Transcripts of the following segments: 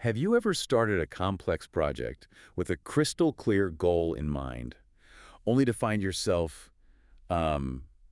Have you ever started a complex project with a crystal clear goal in mind, only to find yourself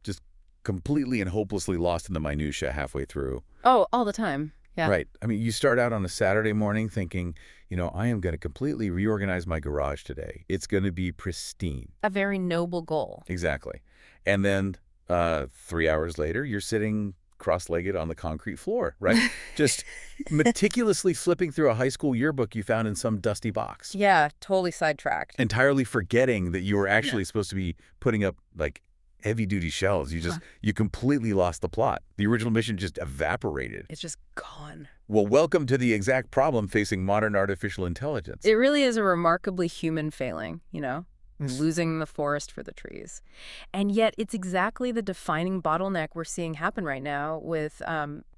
just completely and hopelessly lost in the minutia halfway through? Oh, all the time. Yeah. Right. I mean, you start out on a Saturday morning thinking, I am going to completely reorganize my garage today. It's going to be pristine. A very noble goal. Exactly. And then 3 hours later, you're sitting cross-legged on the concrete floor, right? Just meticulously flipping through a high school yearbook you found in some dusty box. Yeah, totally sidetracked. Entirely forgetting that you were actually supposed to be putting up, like, heavy-duty shelves. You completely lost the plot. The original mission just evaporated. It's just gone. Well, welcome to the exact problem facing modern artificial intelligence. It really is a remarkably human failing, losing the forest for the trees. And yet it's exactly the defining bottleneck we're seeing happen right now with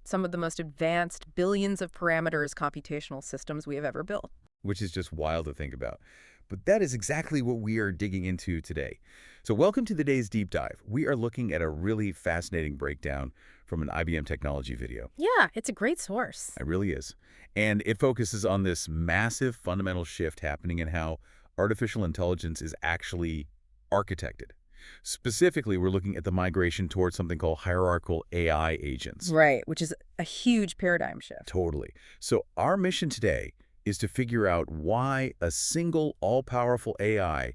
some of the most advanced billions of parameters computational systems we have ever built. Which is just wild to think about. But that is exactly what we are digging into today. So welcome to today's deep dive. We are looking at a really fascinating breakdown from an IBM technology video. Yeah, it's a great source. It really is. And it focuses on this massive fundamental shift happening in how artificial intelligence is actually architected. Specifically, we're looking at the migration towards something called hierarchical AI agents. Right, which is a huge paradigm shift. Totally. So our mission today is to figure out why a single all-powerful AI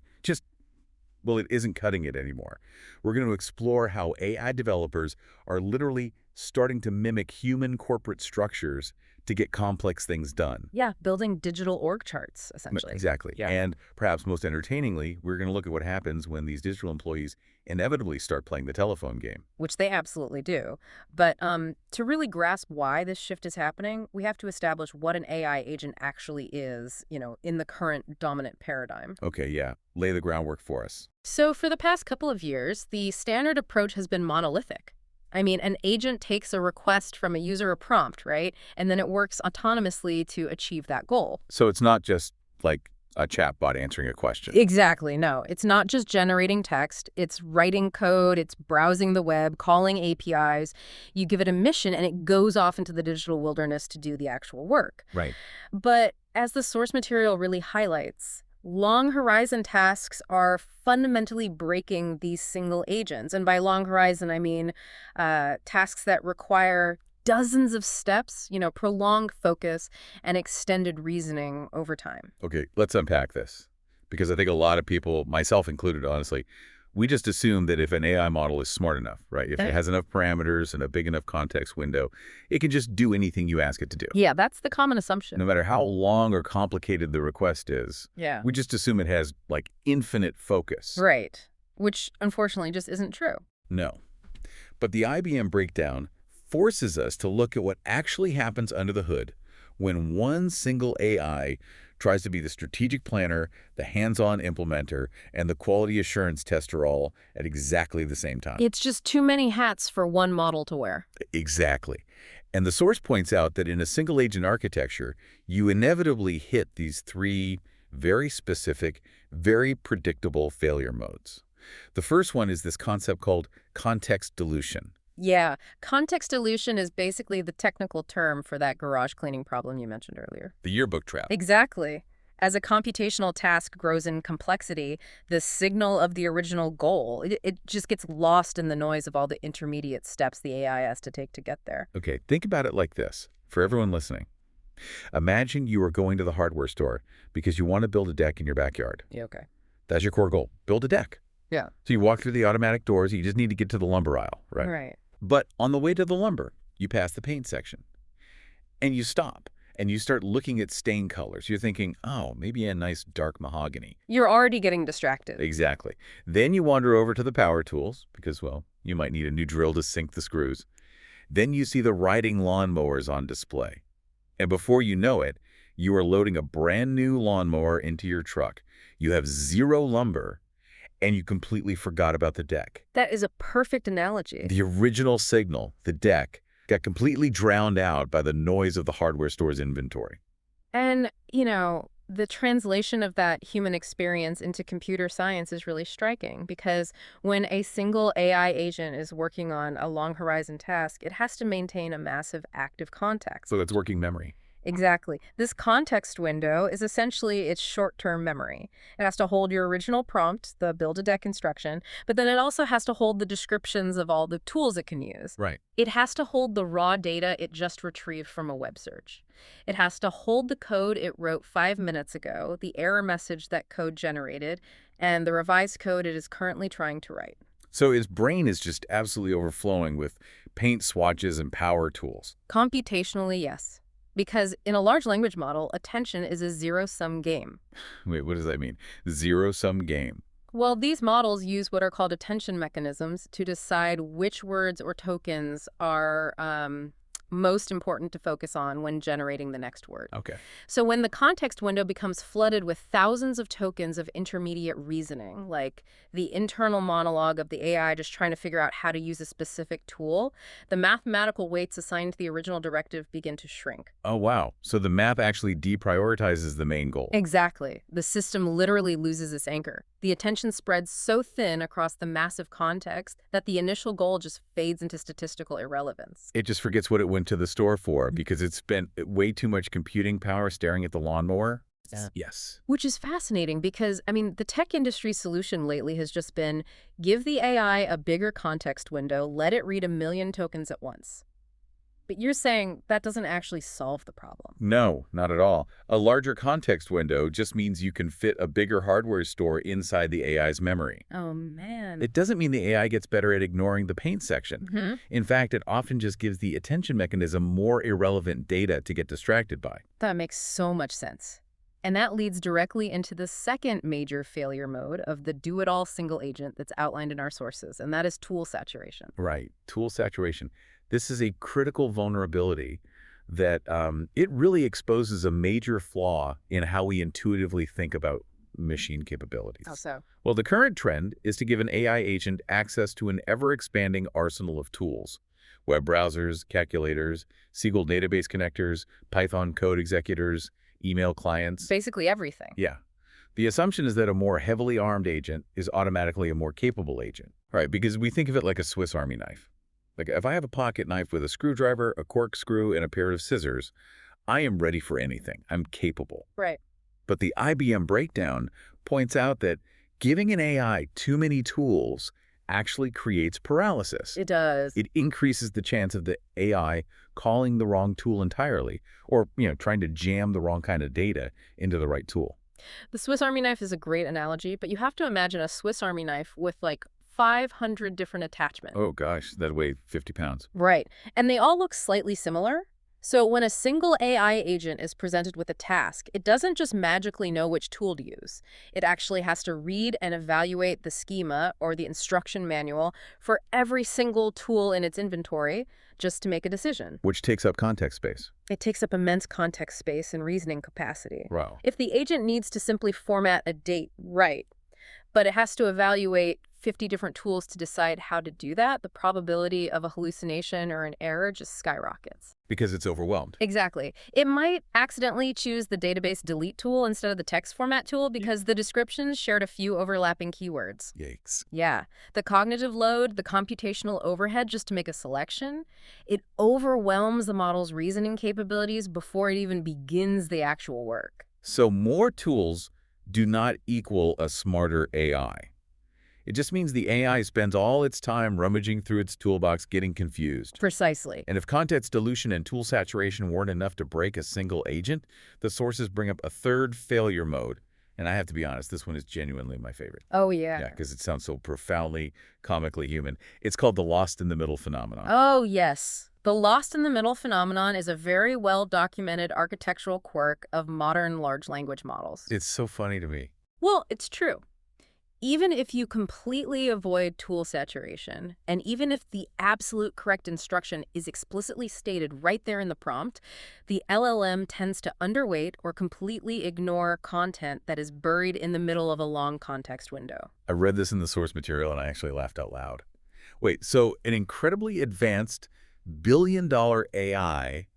it isn't cutting it anymore. We're going to explore how AI developers are literally starting to mimic human corporate structures to get complex things done. Yeah, building digital org charts, essentially. Exactly. Yeah. And perhaps most entertainingly, we're going to look at what happens when these digital employees inevitably start playing the telephone game. Which they absolutely do. But to really grasp why this shift is happening, we have to establish what an AI agent actually is, in the current dominant paradigm. Okay, yeah. Lay the groundwork for us. So for the past couple of years, the standard approach has been monolithic. I mean, an agent takes a request from a user, a prompt, right? And then it works autonomously to achieve that goal. So it's not just like a chatbot answering a question. Exactly. No, it's not just generating text. It's writing code. It's browsing the web, calling APIs. You give it a mission and it goes off into the digital wilderness to do the actual work. Right. But as the source material really highlights, long horizon tasks are fundamentally breaking these single agents. And by long horizon, I mean tasks that require dozens of steps, prolonged focus and extended reasoning over time. Okay, let's unpack this. Because I think a lot of people, myself included, honestly, we just assume that if an AI model is smart enough, right? If it has enough parameters and a big enough context window, it can just do anything you ask it to do. Yeah, that's the common assumption. No matter how long or complicated the request is, Yeah. we just assume it has, like, infinite focus. Right, which unfortunately just isn't true. No. But the IBM breakdown forces us to look at what actually happens under the hood when one single AI tries to be the strategic planner, the hands-on implementer, and the quality assurance tester all at exactly the same time. It's just too many hats for one model to wear. Exactly. And the source points out that in a single-agent architecture, you inevitably hit these three very specific, very predictable failure modes. The first one is this concept called context dilution. Yeah, context dilution is basically the technical term for that garage cleaning problem you mentioned earlier. The yearbook trap. Exactly. As a computational task grows in complexity, the signal of the original goal, it just gets lost in the noise of all the intermediate steps the AI has to take to get there. Okay, think about it like this, for everyone listening. Imagine you are going to the hardware store because you want to build a deck in your backyard. Yeah, okay. That's your core goal. Build a deck. Yeah. So you walk through the automatic doors. You just need to get to the lumber aisle, right? Right. But on the way to the lumber, you pass the paint section. And you stop. And you start looking at stain colors. You're thinking, oh, maybe a nice dark mahogany. You're already getting distracted. Exactly. Then you wander over to the power tools because, well, you might need a new drill to sink the screws. Then you see the riding lawnmowers on display. And before you know it, you are loading a brand new lawnmower into your truck. You have zero lumber, and you completely forgot about the deck. That is a perfect analogy. The original signal, the deck, got completely drowned out by the noise of the hardware store's inventory. And, the translation of that human experience into computer science is really striking because when a single AI agent is working on a long horizon task, it has to maintain a massive active context. So that's working memory. Exactly. This context window is essentially its short-term memory. It has to hold your original prompt, the build-a-deck instruction, but then it also has to hold the descriptions of all the tools it can use. Right. It has to hold the raw data it just retrieved from a web search. It has to hold the code it wrote 5 minutes ago, the error message that code generated, and the revised code it is currently trying to write. So its brain is just absolutely overflowing with paint swatches and power tools. Computationally, yes. Because in a large language model, attention is a zero-sum game. Wait, what does that mean? Zero-sum game. Well, these models use what are called attention mechanisms to decide which words or tokens are most important to focus on when generating the next word. Okay. So when the context window becomes flooded with thousands of tokens of intermediate reasoning, like the internal monologue of the AI just trying to figure out how to use a specific tool, the mathematical weights assigned to the original directive begin to shrink. Oh, wow. So the math actually deprioritizes the main goal. Exactly. The system literally loses its anchor. The attention spreads so thin across the massive context that the initial goal just fades into statistical irrelevance. It just forgets what it went to the store for because it spent way too much computing power staring at the lawnmower. Yeah. Yes. Which is fascinating because, the tech industry's solution lately has just been give the AI a bigger context window, let it read 1,000,000 tokens at once. But you're saying that doesn't actually solve the problem. No, not at all. A larger context window just means you can fit a bigger hardware store inside the AI's memory. Oh, man. It doesn't mean the AI gets better at ignoring the paint section. In fact, it often just gives the attention mechanism more irrelevant data to get distracted by. That makes so much sense. And that leads directly into the second major failure mode of the do-it-all single agent that's outlined in our sources, and that is tool saturation. Right, tool saturation. This is a critical vulnerability that it really exposes a major flaw in how we intuitively think about machine capabilities. How so? Well, the current trend is to give an AI agent access to an ever-expanding arsenal of tools. Web browsers, calculators, SQL database connectors, Python code executors, email clients. Basically everything. Yeah. The assumption is that a more heavily armed agent is automatically a more capable agent. Right, because we think of it like a Swiss Army knife. Like if I have a pocket knife with a screwdriver, a corkscrew, and a pair of scissors, I am ready for anything. I'm capable. Right. But the IBM breakdown points out that giving an AI too many tools actually creates paralysis. It does. It increases the chance of the AI calling the wrong tool entirely or, trying to jam the wrong kind of data into the right tool. The Swiss Army knife is a great analogy, but you have to imagine a Swiss Army knife with 500 different attachments. Oh gosh, that weighed 50 pounds. Right. And they all look slightly similar. So when a single AI agent is presented with a task, it doesn't just magically know which tool to use. It actually has to read and evaluate the schema or the instruction manual for every single tool in its inventory just to make a decision. Which takes up context space. It takes up immense context space and reasoning capacity. Wow. If the agent needs to simply format a date, right, but it has to evaluate 50 different tools to decide how to do that, the probability of a hallucination or an error just skyrockets. Because it's overwhelmed. Exactly. It might accidentally choose the database delete tool instead of the text format tool because the descriptions shared a few overlapping keywords. Yikes. Yeah. The cognitive load, the computational overhead just to make a selection, it overwhelms the model's reasoning capabilities before it even begins the actual work. So more tools do not equal a smarter AI. It just means the AI spends all its time rummaging through its toolbox getting confused. Precisely. And if context dilution and tool saturation weren't enough to break a single agent, the sources bring up a third failure mode. And I have to be honest, this one is genuinely my favorite. Oh, yeah. Yeah, because it sounds so profoundly, comically human. It's called the lost in the middle phenomenon. Oh, yes. The lost in the middle phenomenon is a very well-documented architectural quirk of modern large language models. It's so funny to me. Well, it's true. Even if you completely avoid tool saturation, and even if the absolute correct instruction is explicitly stated right there in the prompt, the LLM tends to underweight or completely ignore content that is buried in the middle of a long context window. I read this in the source material and I actually laughed out loud. Wait, so an incredibly advanced billion-dollar AI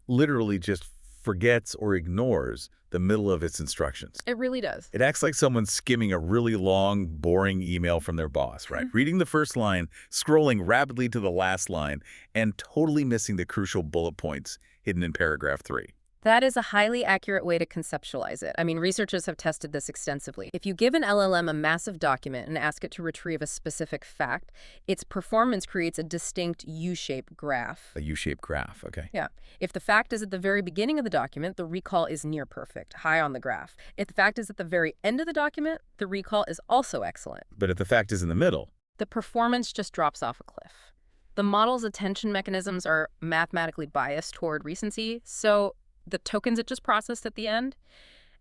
literally just forgets or ignores the middle of its instructions. It really does. It acts like someone skimming a really long, boring email from their boss, right? Reading the first line, scrolling rapidly to the last line, and totally missing the crucial bullet points hidden in paragraph 3. That is a highly accurate way to conceptualize it. I mean, researchers have tested this extensively. If you give an LLM a massive document and ask it to retrieve a specific fact, its performance creates a distinct U-shaped graph. A U-shaped graph, okay. Yeah. If the fact is at the very beginning of the document, the recall is near perfect, high on the graph. If the fact is at the very end of the document, the recall is also excellent. But if the fact is in the middle, The performance just drops off a cliff. The model's attention mechanisms are mathematically biased toward recency, so the tokens it just processed at the end,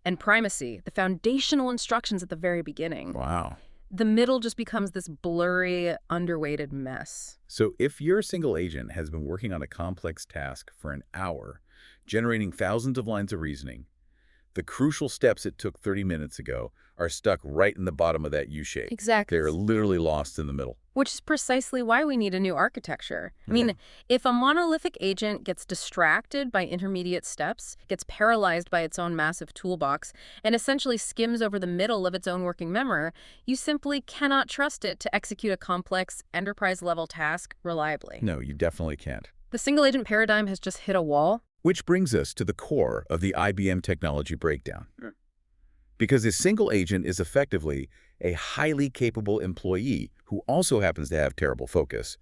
and primacy, the foundational instructions at the very beginning. wow. The middle just becomes this blurry, underweighted mess. So if your single agent has been working on a complex task for an hour, generating thousands of lines of reasoning, the crucial steps it took 30 minutes ago are stuck right in the bottom of that U-shape. Exactly. They're literally lost in the middle. Which is precisely why we need a new architecture. I mean, if a monolithic agent gets distracted by intermediate steps, gets paralyzed by its own massive toolbox, and essentially skims over the middle of its own working memory, you simply cannot trust it to execute a complex, enterprise-level task reliably. No, you definitely can't. The single-agent paradigm has just hit a wall. Which brings us to the core of the IBM technology breakdown. Because a single agent is effectively a highly capable employee who also happens to have terrible focus,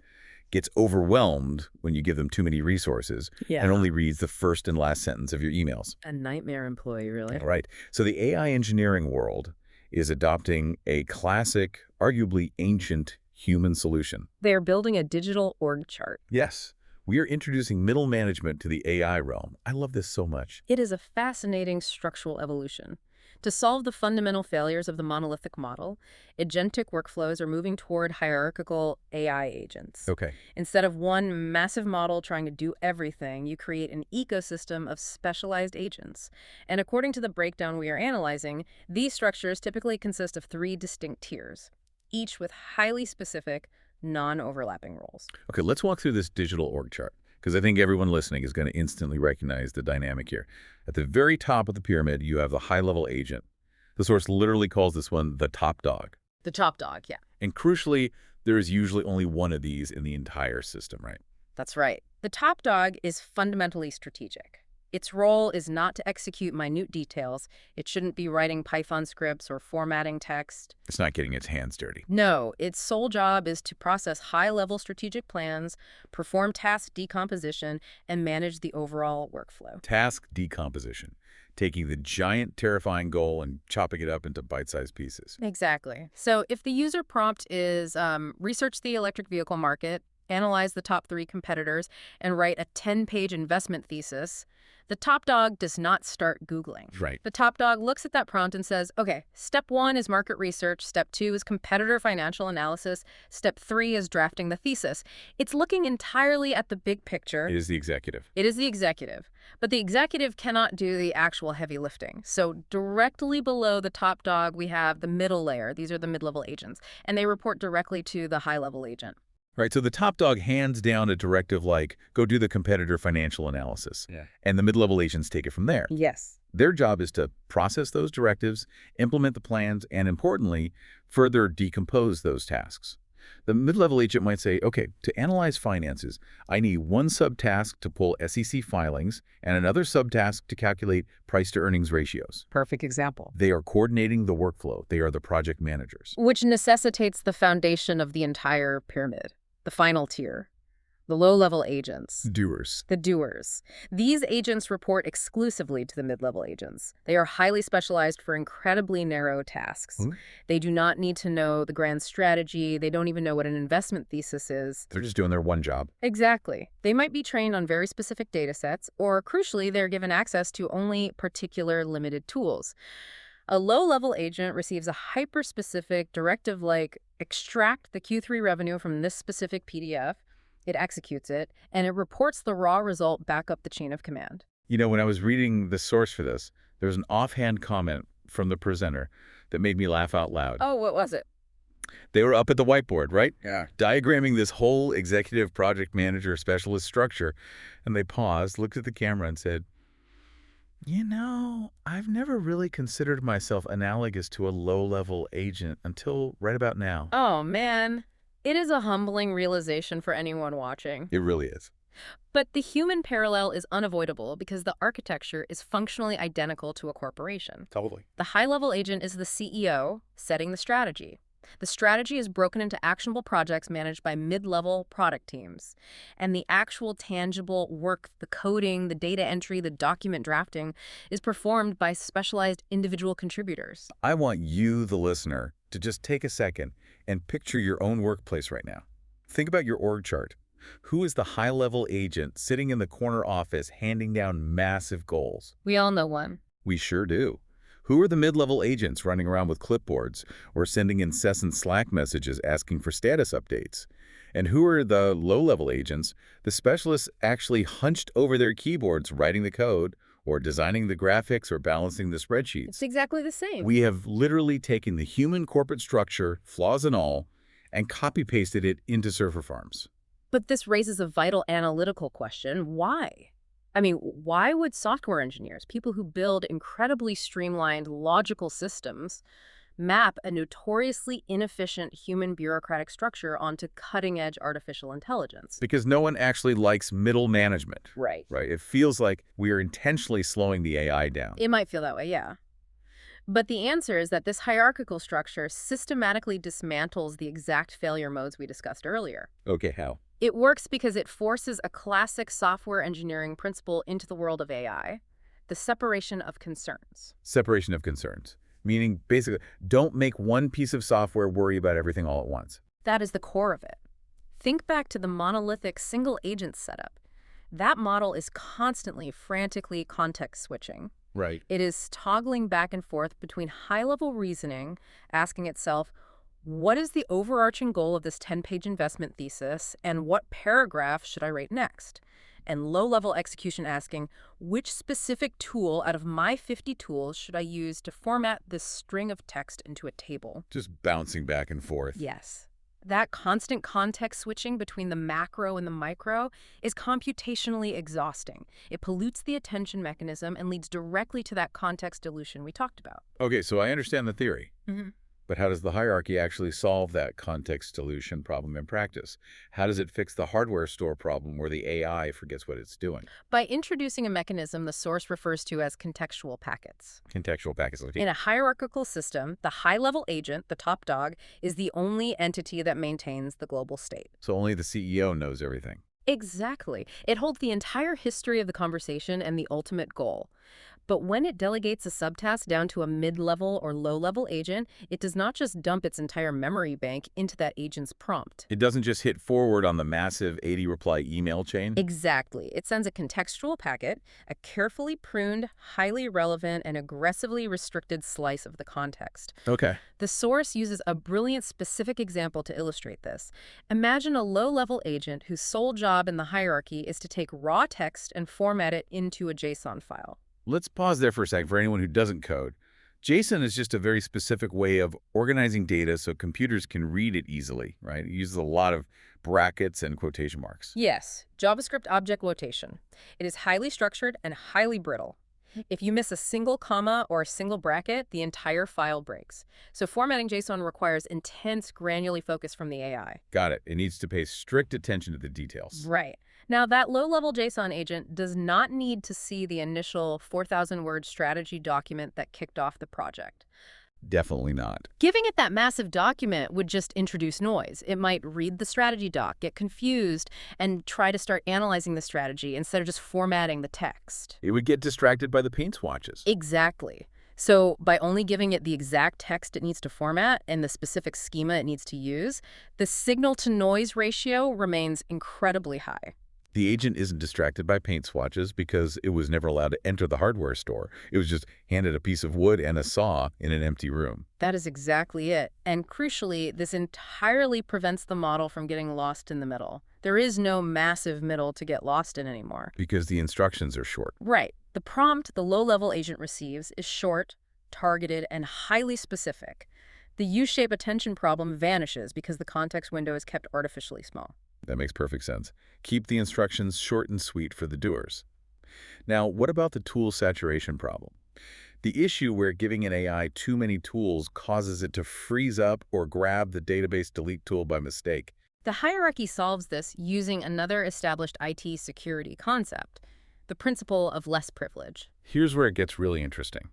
gets overwhelmed when you give them too many resources, and only reads the first and last sentence of your emails. A nightmare employee, really. Right. So the AI engineering world is adopting a classic, arguably ancient human solution. They are building a digital org chart. Yes. We are introducing middle management to the AI realm. I love this so much. It is a fascinating structural evolution. To solve the fundamental failures of the monolithic model, agentic workflows are moving toward hierarchical AI agents. Okay. Instead of one massive model trying to do everything, you create an ecosystem of specialized agents. And according to the breakdown we are analyzing, these structures typically consist of 3 distinct tiers, each with highly specific, non-overlapping roles. Okay, let's walk through this digital org chart, because I think everyone listening is going to instantly recognize the dynamic here. At the very top of the pyramid, you have the high-level agent. The source literally calls this one the top dog. The top dog, yeah. And crucially, there is usually only one of these in the entire system, right? That's right. The top dog is fundamentally strategic. Its role is not to execute minute details. It shouldn't be writing Python scripts or formatting text. It's not getting its hands dirty. No, its sole job is to process high-level strategic plans, perform task decomposition, and manage the overall workflow. Task decomposition, taking the giant, terrifying goal and chopping it up into bite-sized pieces. Exactly. So if the user prompt is research the electric vehicle market, analyze the top 3 competitors, and write a 10-page investment thesis, the top dog does not start Googling. Right. The top dog looks at that prompt and says, okay, step 1 is market research, step 2 is competitor financial analysis, step 3 is drafting the thesis. It's looking entirely at the big picture. It is the executive. It is the executive. But the executive cannot do the actual heavy lifting. So directly below the top dog, we have the middle layer. These are the mid-level agents, and they report directly to the high-level agent. Right, so the top dog hands down a directive like, go do the competitor financial analysis. Yeah. And the mid-level agents take it from there. Yes. Their job is to process those directives, implement the plans, and importantly, further decompose those tasks. The mid-level agent might say, okay, to analyze finances, I need one subtask to pull SEC filings and another subtask to calculate price-to-earnings ratios. Perfect example. They are coordinating the workflow. They are the project managers. Which necessitates the foundation of the entire pyramid. The final tier, the low-level agents. Doers. The doers. These agents report exclusively to the mid-level agents. They are highly specialized for incredibly narrow tasks. They do not need to know the grand strategy. They don't even know what an investment thesis is. They're just doing their one job. Exactly. They might be trained on very specific data sets, or crucially, they're given access to only particular limited tools. A low-level agent receives a hyper-specific directive like extract the Q3 revenue from this specific PDF, it executes it, and it reports the raw result back up the chain of command. You know, when I was reading the source for this, there was an offhand comment from the presenter that made me laugh out loud. Oh, what was it? They were up at the whiteboard, right? Yeah. Diagramming this whole executive project manager specialist structure, and they paused, looked at the camera, and said, you know, I've never really considered myself analogous to a low-level agent until right about now. Oh, man. It is a humbling realization for anyone watching. It really is. But the human parallel is unavoidable because the architecture is functionally identical to a corporation. Totally. The high-level agent is the CEO setting the strategy. The strategy is broken into actionable projects managed by mid-level product teams. And the actual tangible work, the coding, the data entry, the document drafting, is performed by specialized individual contributors. I want you, the listener, to just take a second and picture your own workplace right now. Think about your org chart. Who is the high-level agent sitting in the corner office handing down massive goals? We all know one. We sure do. Who are the mid-level agents running around with clipboards or sending incessant Slack messages asking for status updates? And who are the low-level agents, the specialists actually hunched over their keyboards writing the code or designing the graphics or balancing the It's spreadsheets? exactly the same. We have literally taken the human corporate structure, flaws and all, and copy-pasted it into server farms. But this raises a vital analytical question. Why? I mean, why would software engineers, people who build incredibly streamlined, logical systems, map a notoriously inefficient human bureaucratic structure onto cutting-edge artificial intelligence? Because no one actually likes middle management, Right. right? It feels like we are intentionally slowing the AI down. It might feel that way, yeah. But the answer is that this hierarchical structure systematically dismantles the exact failure modes we discussed earlier. Okay, how? It works because it forces a classic software engineering principle into the world of AI, the separation of concerns. Separation of concerns. Meaning, basically, don't make one piece of software worry about everything all at once. That is the core of it. Think back to the monolithic single-agent setup. That model is constantly, frantically context switching. Right. It is toggling back and forth between high-level reasoning, asking itself, what is the overarching goal of this 10-page investment thesis, and what paragraph should I write next? And low-level execution asking, which specific tool out of my 50 tools should I use to format this string of text into a table? Just bouncing back and forth. Yes. That constant context switching between the macro and the micro is computationally exhausting. It pollutes the attention mechanism and leads directly to that context dilution we talked about. Okay, so I understand the theory. Mm-hmm. But how does the hierarchy actually solve that context dilution problem in practice? How does it fix the hardware store problem where the AI forgets what it's doing? By introducing a mechanism the source refers to as contextual packets. Contextual packets. Okay. In a hierarchical system, the high-level agent, the top dog, is the only entity that maintains the global state. So only the CEO knows everything. Exactly. It holds the entire history of the conversation and the ultimate goal. But when it delegates a subtask down to a mid-level or low-level agent, it does not just dump its entire memory bank into that agent's prompt. It doesn't just hit forward on the massive 80-reply email chain? Exactly. It sends a contextual packet, a carefully pruned, highly relevant, and aggressively restricted slice of the context. Okay. The source uses a brilliant specific example to illustrate this. Imagine a low-level agent whose sole job in the hierarchy is to take raw text and format it into a JSON file. Let's pause there for a second for anyone who doesn't code. JSON is just a very specific way of organizing data so computers can read it easily, right? It uses a lot of brackets and quotation marks. Yes, JavaScript object notation. It is highly structured and highly brittle. If you miss a single comma or a single bracket, the entire file breaks. So formatting JSON requires intense, granular focus from the AI. Got it. It needs to pay strict attention to the details. Right. Now, that low-level JSON agent does not need to see the initial 4,000-word strategy document that kicked off the project. Definitely not. Giving it that massive document would just introduce noise. It might read the strategy doc, get confused, and try to start analyzing the strategy instead of just formatting the text. It would get distracted by the paint swatches. Exactly. So by only giving it the exact text it needs to format and the specific schema it needs to use, the signal-to-noise ratio remains incredibly high. The agent isn't distracted by paint swatches because it was never allowed to enter the hardware store. It was just handed a piece of wood and a saw in an empty room. That is exactly it. And crucially, this entirely prevents the model from getting lost in the middle. There is no massive middle to get lost in anymore. Because the instructions are short. Right. The prompt the low-level agent receives is short, targeted, and highly specific. The U-shape attention problem vanishes because the context window is kept artificially small. That makes perfect sense. Keep the instructions short and sweet for the doers. Now, what about the tool saturation problem? The issue where giving an AI too many tools causes it to freeze up or grab the database delete tool by mistake. The hierarchy solves this using another established IT security concept, the principle of less privilege. Here's where it gets really interesting.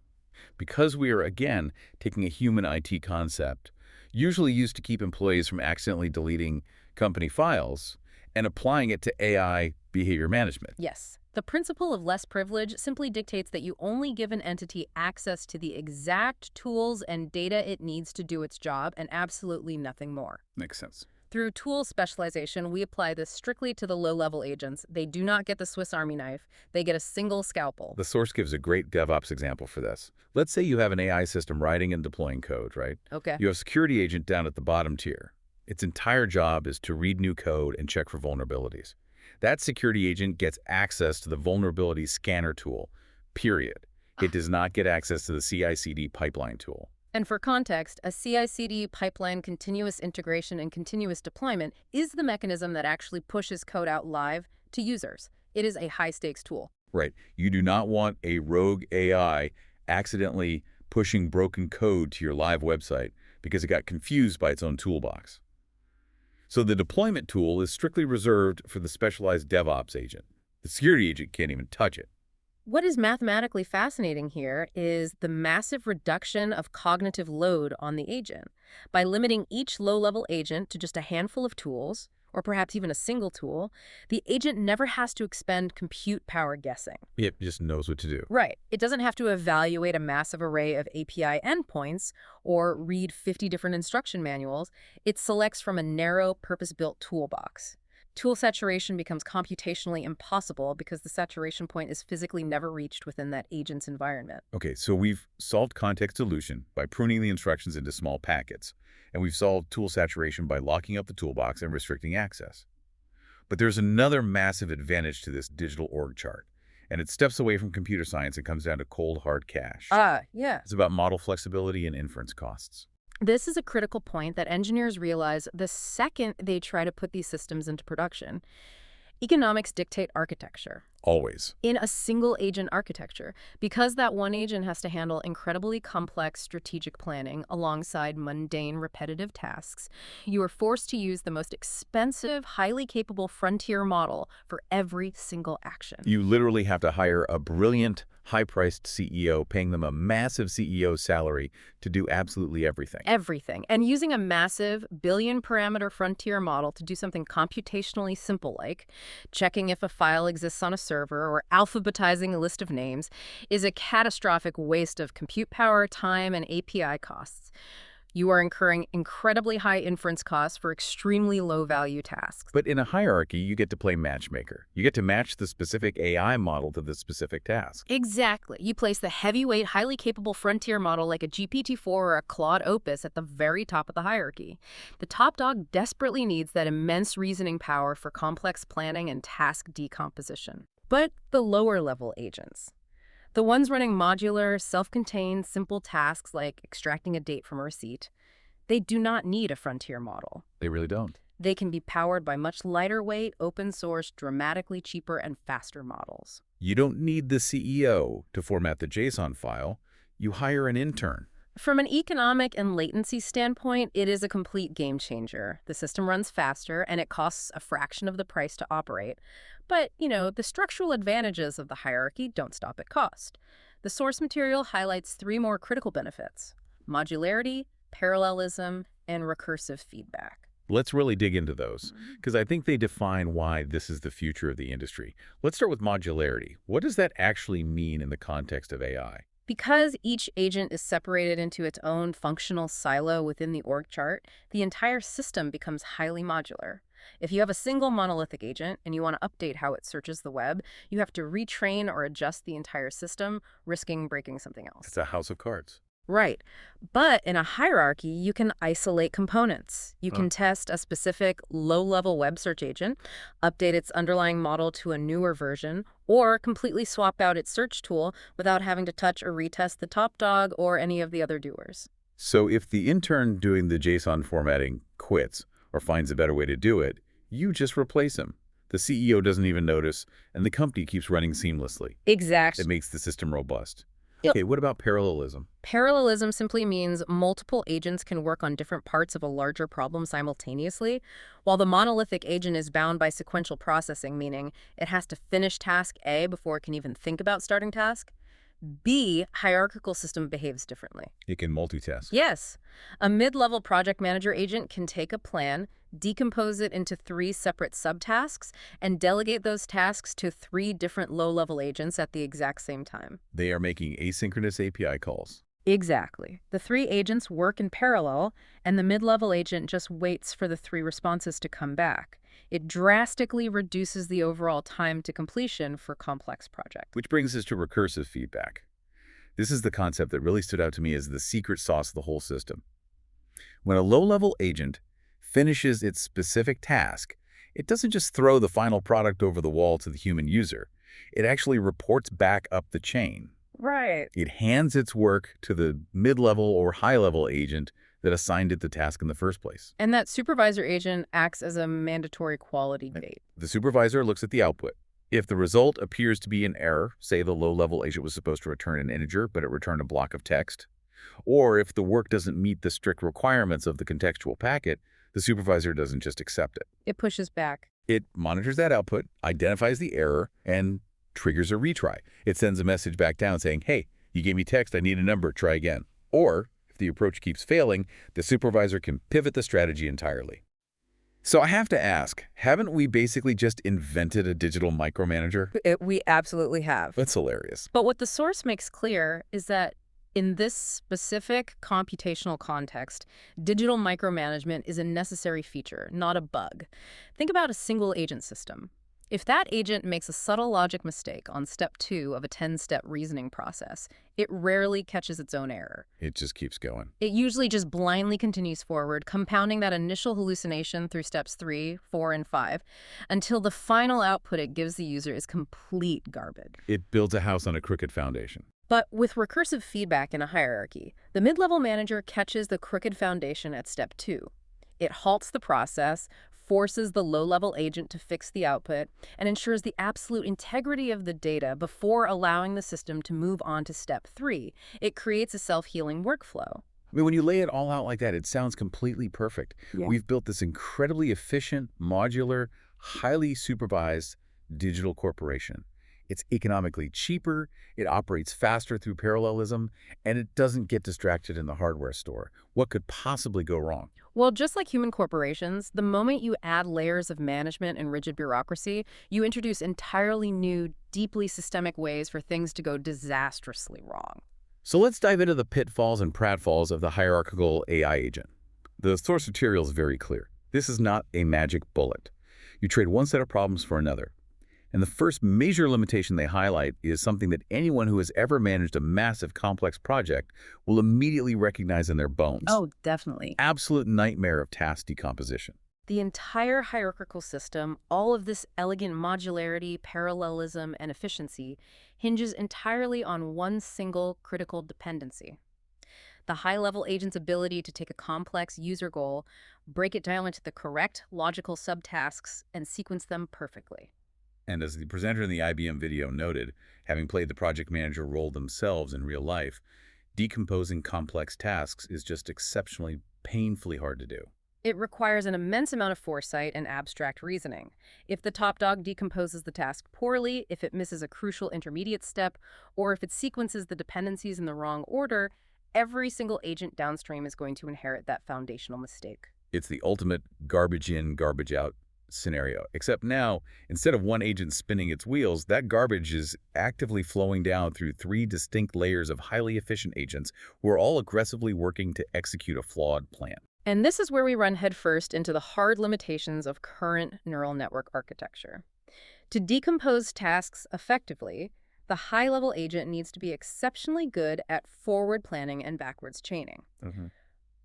Because we are, again, taking a human IT concept, usually used to keep employees from accidentally deleting company files, and applying it to AI behavior management. Yes. The principle of less privilege simply dictates that you only give an entity access to the exact tools and data it needs to do its job and absolutely nothing more. Makes sense. Through tool specialization, we apply this strictly to the low-level agents. They do not get the Swiss Army knife. They get a single scalpel. The source gives a great DevOps example for this. Let's say you have an AI system writing and deploying code, right? Okay. You have a security agent down at the bottom tier. Its entire job is to read new code and check for vulnerabilities. That security agent gets access to the vulnerability scanner tool, period. It does not get access to the CI/CD pipeline tool. And for context, a CI/CD pipeline, continuous integration, and continuous deployment is the mechanism that actually pushes code out live to users. It is a high-stakes tool. Right. You do not want a rogue AI accidentally pushing broken code to your live website because it got confused by its own toolbox. So the deployment tool is strictly reserved for the specialized DevOps agent. The security agent can't even touch it. What is mathematically fascinating here is the massive reduction of cognitive load on the agent. By limiting each low-level agent to just a handful of tools, or perhaps even a single tool, the agent never has to expend compute power guessing. It just knows what to do. Right. It doesn't have to evaluate a massive array of API endpoints or read 50 different instruction manuals. It selects from a narrow, purpose-built toolbox. Tool saturation becomes computationally impossible because the saturation point is physically never reached within that agent's environment. Okay, so we've solved context dilution by pruning the instructions into small packets, and we've solved tool saturation by locking up the toolbox and restricting access. But there's another massive advantage to this digital org chart, and it steps away from computer science and comes down to cold, hard cash. Yeah. It's about model flexibility and inference costs. This is a critical point that engineers realize the second they try to put these systems into production. Economics dictate architecture. Always. In a single agent architecture, because that one agent has to handle incredibly complex strategic planning alongside mundane, repetitive tasks, you are forced to use the most expensive, highly capable frontier model for every single action. You literally have to hire a brilliant, high-priced CEO, paying them a massive CEO salary to do absolutely everything. Everything. And using a massive billion-parameter frontier model to do something computationally simple like checking if a file exists on a server or alphabetizing a list of names is a catastrophic waste of compute power, time, and API costs. You are incurring incredibly high inference costs for extremely low-value tasks. But in a hierarchy, you get to play matchmaker. You get to match the specific AI model to the specific task. Exactly. You place the heavyweight, highly capable frontier model like a GPT-4 or a Claude Opus at the very top of the hierarchy. The top dog desperately needs that immense reasoning power for complex planning and task decomposition. But the lower-level agents, the ones running modular, self-contained, simple tasks like extracting a date from a receipt, they do not need a frontier model. They really don't. They can be powered by much lighter weight, open-source, dramatically cheaper, and faster models. You don't need the CEO to format the JSON file. You hire an intern. From an economic and latency standpoint, it is a complete game changer. The system runs faster, and it costs a fraction of the price to operate. But, the structural advantages of the hierarchy don't stop at cost. The source material highlights 3 more critical benefits: modularity, parallelism, and recursive feedback. Let's really dig into those, because I think they define why this is the future of the industry. Let's start with modularity. What does that actually mean in the context of AI? Because each agent is separated into its own functional silo within the org chart, the entire system becomes highly modular. If you have a single monolithic agent and you want to update how it searches the web, you have to retrain or adjust the entire system, risking breaking something else. It's a house of cards. Right. But in a hierarchy, you can isolate components. You can test a specific low-level web search agent, update its underlying model to a newer version, or completely swap out its search tool without having to touch or retest the top dog or any of the other doers. So if the intern doing the JSON formatting quits or finds a better way to do it, you just replace him. The CEO doesn't even notice, and the company keeps running seamlessly. Exactly. It makes the system robust. Okay, what about parallelism? Parallelism simply means multiple agents can work on different parts of a larger problem simultaneously, while the monolithic agent is bound by sequential processing, meaning it has to finish task A before it can even think about starting task B. Hierarchical system behaves differently. It can multitask. Yes, a mid-level project manager agent can take a plan, decompose it into 3 separate subtasks, and delegate those tasks to 3 different low-level agents at the exact same time. They are making asynchronous API calls. Exactly. The 3 agents work in parallel, and the mid-level agent just waits for the 3 responses to come back. It drastically reduces the overall time to completion for complex projects. Which brings us to recursive feedback. This is the concept that really stood out to me as the secret sauce of the whole system. When a low-level agent finishes its specific task, it doesn't just throw the final product over the wall to the human user. It actually reports back up the chain. Right. It hands its work to the mid-level or high-level agent that assigned it the task in the first place. And that supervisor agent acts as a mandatory quality gate. The supervisor looks at the output. If the result appears to be an error, say the low-level agent was supposed to return an integer, but it returned a block of text, or if the work doesn't meet the strict requirements of the contextual packet, the supervisor doesn't just accept it. It pushes back. It monitors that output, identifies the error, and triggers a retry. It sends a message back down saying, hey, you gave me text, I need a number, try again. Or, if the approach keeps failing, the supervisor can pivot the strategy entirely. So I have to ask, haven't we basically just invented a digital micromanager? We absolutely have. That's hilarious. But what the source makes clear is that in this specific computational context, digital micromanagement is a necessary feature, not a bug. Think about a single agent system. If that agent makes a subtle logic mistake on step 2 of a 10-step reasoning process, it rarely catches its own error. It just keeps going. It usually just blindly continues forward, compounding that initial hallucination through steps 3, 4, and 5, until the final output it gives the user is complete garbage. It builds a house on a crooked foundation. But with recursive feedback in a hierarchy, the mid-level manager catches the crooked foundation at step 2. It halts the process, forces the low-level agent to fix the output, and ensures the absolute integrity of the data before allowing the system to move on to step 3. It creates a self-healing workflow. I mean, when you lay it all out like that, it sounds completely perfect. Yeah. We've built this incredibly efficient, modular, highly supervised digital corporation. It's economically cheaper, it operates faster through parallelism, and it doesn't get distracted in the hardware store. What could possibly go wrong? Well, just like human corporations, the moment you add layers of management and rigid bureaucracy, you introduce entirely new, deeply systemic ways for things to go disastrously wrong. So let's dive into the pitfalls and pratfalls of the hierarchical AI agent. The source material is very clear. This is not a magic bullet. You trade one set of problems for another. And the first major limitation they highlight is something that anyone who has ever managed a massive, complex project will immediately recognize in their bones. Oh, definitely. Absolute nightmare of task decomposition. The entire hierarchical system, all of this elegant modularity, parallelism, and efficiency, hinges entirely on one single critical dependency. The high-level agent's ability to take a complex user goal, break it down into the correct logical subtasks, and sequence them perfectly. And as the presenter in the IBM video noted, having played the project manager role themselves in real life, decomposing complex tasks is just exceptionally, painfully hard to do. It requires an immense amount of foresight and abstract reasoning. If the top dog decomposes the task poorly, if it misses a crucial intermediate step, or if it sequences the dependencies in the wrong order, every single agent downstream is going to inherit that foundational mistake. It's the ultimate garbage in, garbage out scenario, except now, instead of one agent spinning its wheels, that garbage is actively flowing down through 3 distinct layers of highly efficient agents who are all aggressively working to execute a flawed plan. And this is where we run headfirst into the hard limitations of current neural network architecture. To decompose tasks effectively, the high-level agent needs to be exceptionally good at forward planning and backwards chaining.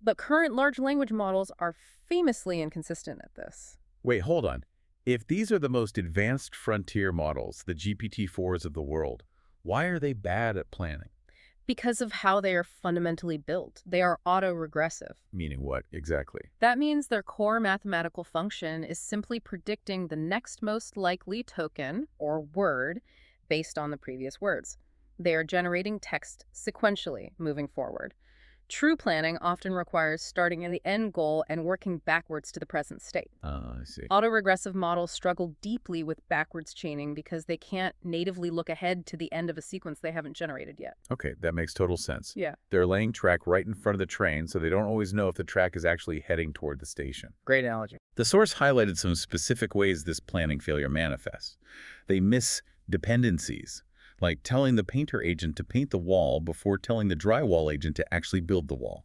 But current large language models are famously inconsistent at this. Wait, hold on. If these are the most advanced frontier models, the GPT-4s of the world, why are they bad at planning? Because of how they are fundamentally built. They are autoregressive. Meaning what, exactly? That means their core mathematical function is simply predicting the next most likely token, or word, based on the previous words. They are generating text sequentially moving forward. True planning often requires starting at the end goal and working backwards to the present state. I see. Autoregressive models struggle deeply with backwards chaining because they can't natively look ahead to the end of a sequence they haven't generated yet. Okay, that makes total sense. Yeah. They're laying track right in front of the train, so they don't always know if the track is actually heading toward the station. Great analogy. The source highlighted some specific ways this planning failure manifests. They miss dependencies, like telling the painter agent to paint the wall before telling the drywall agent to actually build the wall.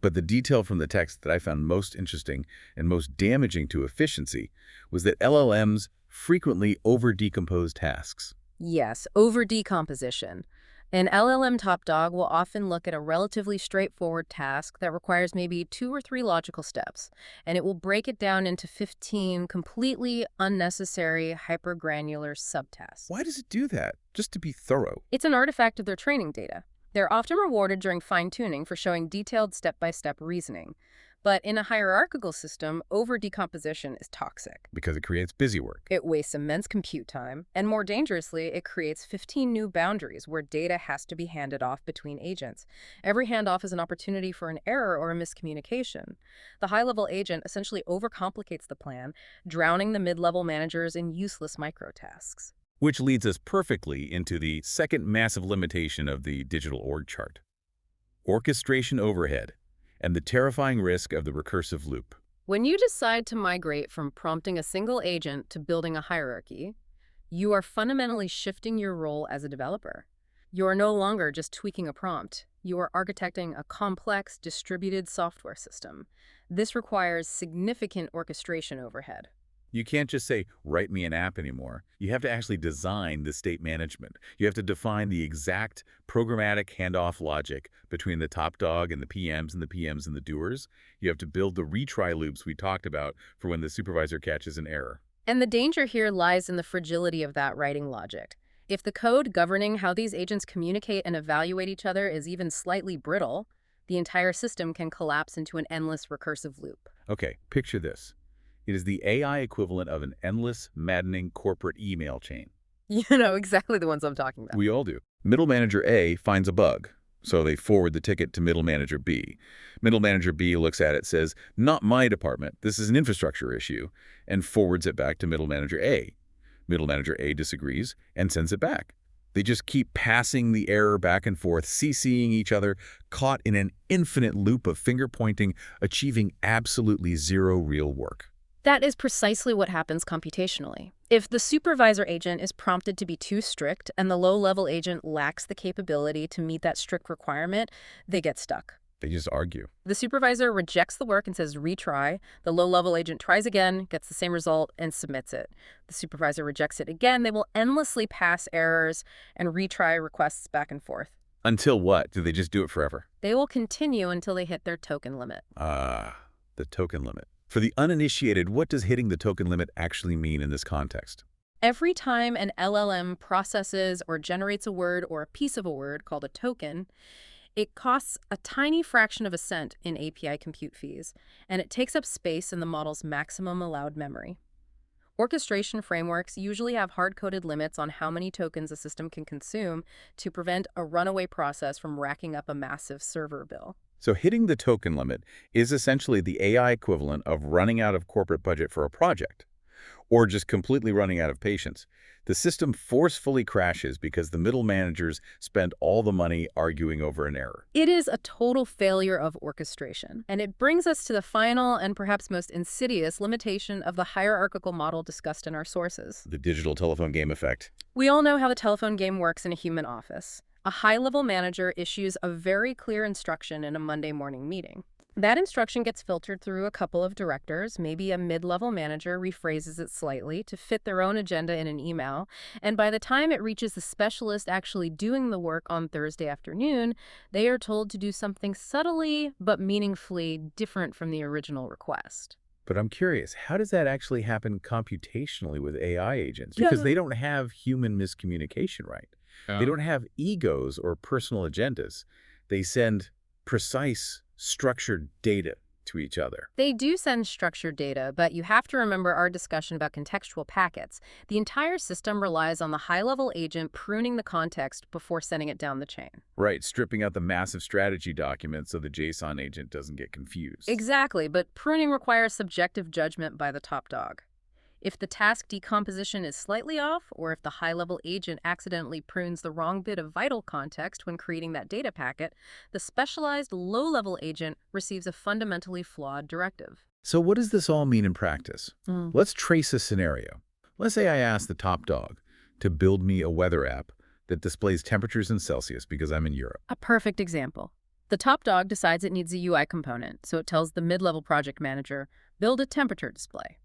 But the detail from the text that I found most interesting and most damaging to efficiency was that LLMs frequently over-decompose tasks. Yes, over decomposition. An LLM top dog will often look at a relatively straightforward task that requires maybe 2 or 3 logical steps, and it will break it down into 15 completely unnecessary hypergranular subtasks. Why does it do that? Just to be thorough. It's an artifact of their training data. They're often rewarded during fine-tuning for showing detailed step-by-step reasoning. But in a hierarchical system, over-decomposition is toxic. Because it creates busy work. It wastes immense compute time, and more dangerously, it creates 15 new boundaries where data has to be handed off between agents. Every handoff is an opportunity for an error or a miscommunication. The high-level agent essentially overcomplicates the plan, drowning the mid-level managers in useless microtasks. Which leads us perfectly into the second massive limitation of the digital org chart: orchestration overhead and the terrifying risk of the recursive loop. When you decide to migrate from prompting a single agent to building a hierarchy, you are fundamentally shifting your role as a developer. You are no longer just tweaking a prompt. You are architecting a complex, distributed software system. This requires significant orchestration overhead. You can't just say, write me an app anymore. You have to actually design the state management. You have to define the exact programmatic handoff logic between the top dog and the PMs and the PMs and the doers. You have to build the retry loops we talked about for when the supervisor catches an error. And the danger here lies in the fragility of that writing logic. If the code governing how these agents communicate and evaluate each other is even slightly brittle, the entire system can collapse into an endless recursive loop. Okay, picture this. It is the AI equivalent of an endless, maddening corporate email chain. You know exactly the ones I'm talking about. We all do. Middle manager A finds a bug, so they forward the ticket to middle manager B. Middle manager B looks at it, says, not my department, this is an infrastructure issue, and forwards it back to middle manager A. Middle manager A disagrees and sends it back. They just keep passing the error back and forth, CCing each other, caught in an infinite loop of finger-pointing, achieving absolutely zero real work. That is precisely what happens computationally. If the supervisor agent is prompted to be too strict and the low-level agent lacks the capability to meet that strict requirement, they get stuck. They just argue. The supervisor rejects the work and says retry. The low-level agent tries again, gets the same result, and submits it. The supervisor rejects it again. They will endlessly pass errors and retry requests back and forth. Until what? Do they just do it forever? They will continue until they hit their token limit. The token limit. For the uninitiated, what does hitting the token limit actually mean in this context? Every time an LLM processes or generates a word or a piece of a word called a token, it costs a tiny fraction of a cent in API compute fees, and it takes up space in the model's maximum allowed memory. Orchestration frameworks usually have hard-coded limits on how many tokens a system can consume to prevent a runaway process from racking up a massive server bill. So hitting the token limit is essentially the AI equivalent of running out of corporate budget for a project, or just completely running out of patience. The system forcefully crashes because the middle managers spend all the money arguing over an error. It is a total failure of orchestration, and it brings us to the final and perhaps most insidious limitation of the hierarchical model discussed in our sources. The digital telephone game effect. We all know how the telephone game works in a human office. A high-level manager issues a very clear instruction in a Monday morning meeting. That instruction gets filtered through a couple of directors. Maybe a mid-level manager rephrases it slightly to fit their own agenda in an email, and by the time it reaches the specialist actually doing the work on Thursday afternoon, they are told to do something subtly but meaningfully different from the original request. But I'm curious, how does that actually happen computationally with AI agents? Because they don't have human miscommunication, right? They don't have egos or personal agendas. They send precise, structured data to each other. They do send structured data, but you have to remember our discussion about contextual packets. The entire system relies on the high-level agent pruning the context before sending it down the chain. Right, stripping out the massive strategy document so the JSON agent doesn't get confused. Exactly, but pruning requires subjective judgment by the top dog. If the task decomposition is slightly off, or if the high-level agent accidentally prunes the wrong bit of vital context when creating that data packet, the specialized low-level agent receives a fundamentally flawed directive. So what does this all mean in practice? Let's trace a scenario. Let's say I ask the top dog to build me a weather app that displays temperatures in Celsius because I'm in Europe. A perfect example. The top dog decides it needs a UI component, so it tells the mid-level project manager, build a temperature display.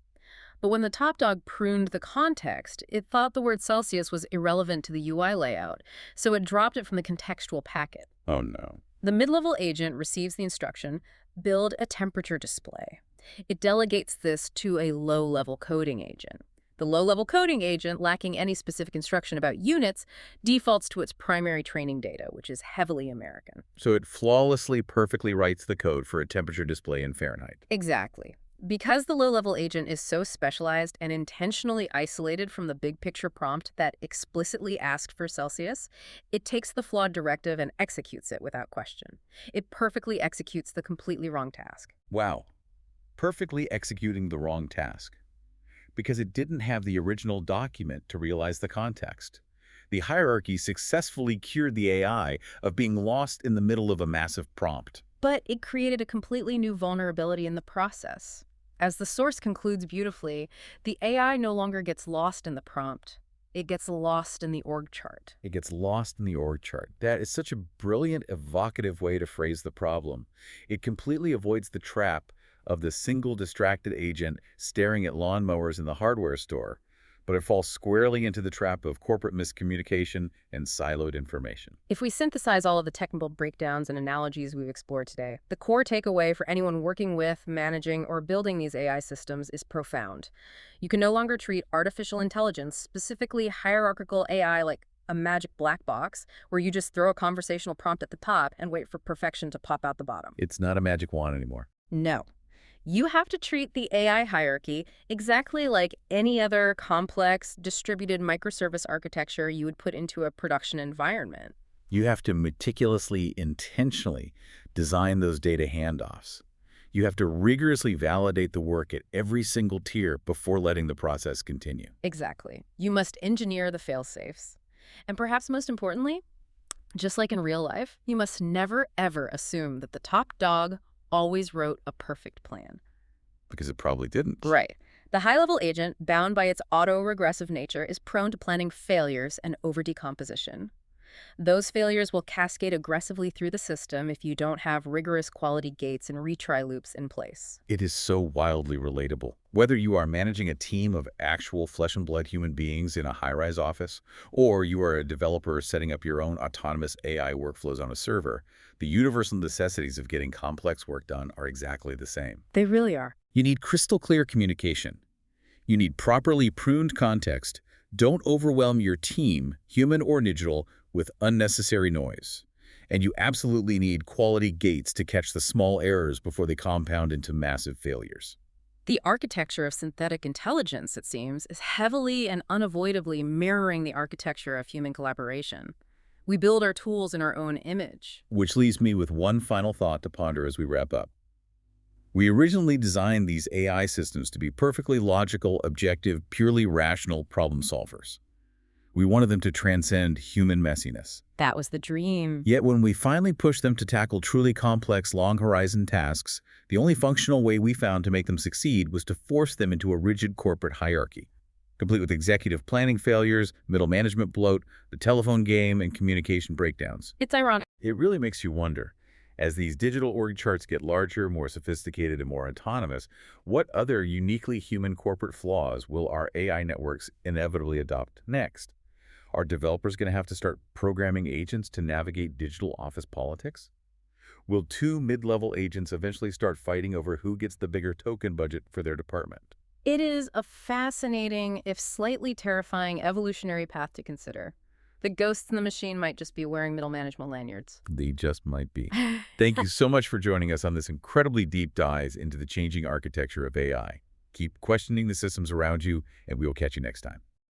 But when the top dog pruned the context, it thought the word Celsius was irrelevant to the UI layout, so it dropped it from the contextual packet. Oh no. The mid-level agent receives the instruction, build a temperature display. It delegates this to a low-level coding agent. The low-level coding agent, lacking any specific instruction about units, defaults to its primary training data, which is heavily American. So it flawlessly, perfectly writes the code for a temperature display in Fahrenheit. Exactly. Because the low-level agent is so specialized and intentionally isolated from the big-picture prompt that explicitly asked for Celsius, it takes the flawed directive and executes it without question. It perfectly executes the completely wrong task. Wow. Perfectly executing the wrong task. Because it didn't have the original document to realize the context. The hierarchy successfully cured the AI of being lost in the middle of a massive prompt. But it created a completely new vulnerability in the process. As the source concludes beautifully, the AI no longer gets lost in the prompt. It gets lost in the org chart. It gets lost in the org chart. That is such a brilliant, evocative way to phrase the problem. It completely avoids the trap of the single distracted agent staring at lawnmowers in the hardware store, but it falls squarely into the trap of corporate miscommunication and siloed information. If we synthesize all of the technical breakdowns and analogies we've explored today, the core takeaway for anyone working with, managing, or building these AI systems is profound. You can no longer treat artificial intelligence, specifically hierarchical AI, like a magic black box, where you just throw a conversational prompt at the top and wait for perfection to pop out the bottom. It's not a magic wand anymore. No. You have to treat the AI hierarchy exactly like any other complex, distributed microservice architecture you would put into a production environment. You have to meticulously, intentionally design those data handoffs. You have to rigorously validate the work at every single tier before letting the process continue. Exactly. You must engineer the fail-safes. And perhaps most importantly, just like in real life, you must never, ever assume that the top dog always wrote a perfect plan. Because it probably didn't. Right. The high-level agent, bound by its auto-regressive nature, is prone to planning failures and over-decomposition. Those failures will cascade aggressively through the system if you don't have rigorous quality gates and retry loops in place. It is so wildly relatable. Whether you are managing a team of actual flesh and blood human beings in a high-rise office, or you are a developer setting up your own autonomous AI workflows on a server, the universal necessities of getting complex work done are exactly the same. They really are. You need crystal clear communication. You need properly pruned context. Don't overwhelm your team, human or digital, with unnecessary noise. And you absolutely need quality gates to catch the small errors before they compound into massive failures. The architecture of synthetic intelligence, it seems, is heavily and unavoidably mirroring the architecture of human collaboration. We build our tools in our own image. Which leaves me with one final thought to ponder as we wrap up. We originally designed these AI systems to be perfectly logical, objective, purely rational problem solvers. We wanted them to transcend human messiness. That was the dream. Yet when we finally pushed them to tackle truly complex, long-horizon tasks, the only functional way we found to make them succeed was to force them into a rigid corporate hierarchy, complete with executive planning failures, middle management bloat, the telephone game, and communication breakdowns. It's ironic. It really makes you wonder, as these digital org charts get larger, more sophisticated, and more autonomous, what other uniquely human corporate flaws will our AI networks inevitably adopt next? Are developers going to have to start programming agents to navigate digital office politics? Will two mid-level agents eventually start fighting over who gets the bigger token budget for their department? It is a fascinating, if slightly terrifying, evolutionary path to consider. The ghosts in the machine might just be wearing middle management lanyards. They just might be. Thank you so much for joining us on this incredibly deep dive into the changing architecture of AI. Keep questioning the systems around you, and we will catch you next time.